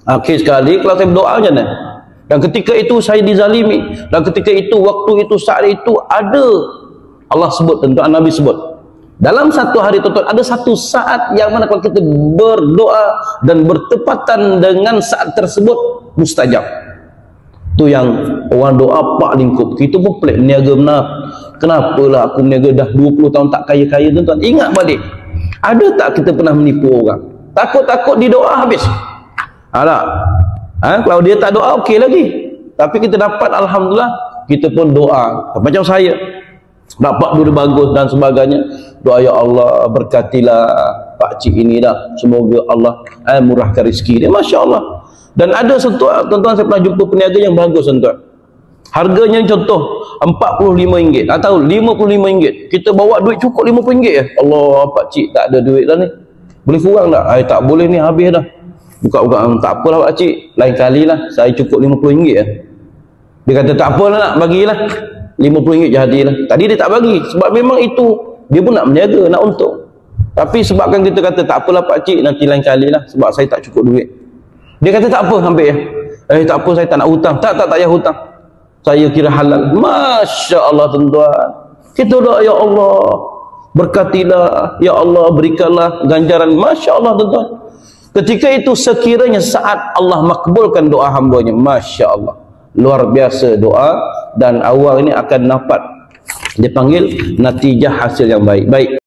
Akhir sekali kalau saya berdoa macam mana? Dan ketika itu saya dizalimi, dan ketika itu, waktu itu, saat itu ada Allah sebut, tuan Nabi sebut, dalam satu hari tuan ada satu saat yang mana kalau kita berdoa dan bertepatan dengan saat tersebut mustajab. Tu yang orang doa pak lingkup. Kita pun pelik niaga benar. Kenapalah aku niaga dah 20 tahun tak kaya-kaya tuan-tuan. Ingat balik. Ada tak kita pernah menipu orang? Takut-takut di doa habis. Kalau dia tak doa okey lagi. Tapi kita dapat alhamdulillah, kita pun doa. Macam saya dapat duit bagus dan sebagainya. Doa ya Allah berkatilah pak cik ini dah. Semoga Allah murahkan rezeki dia. Masya-Allah. Dan ada satu tuan-tuan saya pernah jumpa peniaga yang bagus tuan-tuan. Harganya contoh RM45 atau RM55. Kita bawa duit cukup RM50 ya. Allah pak cik tak ada duit dah ni. Boleh kurang tak? Tak boleh ni habis dah. Buka-buka tak apalah pak cik. Lain kali lah saya cukup RM50 ya. Dia kata tak apalah nak bagilah. RM50 je hadiah lah. Tadi dia tak bagi sebab memang itu dia pun nak berniaga, nak untung. Tapi sebabkan kita kata tak apalah pak cik, nanti lain kali lah sebab saya tak cukup duit. Dia kata tak apa, ambil ya. Tak apa, saya tak nak hutang. Tak payah hutang. Saya kira halal. Masya Allah tuan-tuan. Kita doa ya Allah berkatilah, ya Allah berikanlah ganjaran. Masya Allah tuan-tuan. Ketika itu sekiranya saat Allah makbulkan doa hambanya, Masya Allah, luar biasa doa, dan awal ini akan dapat dipanggil natijah hasil yang baik.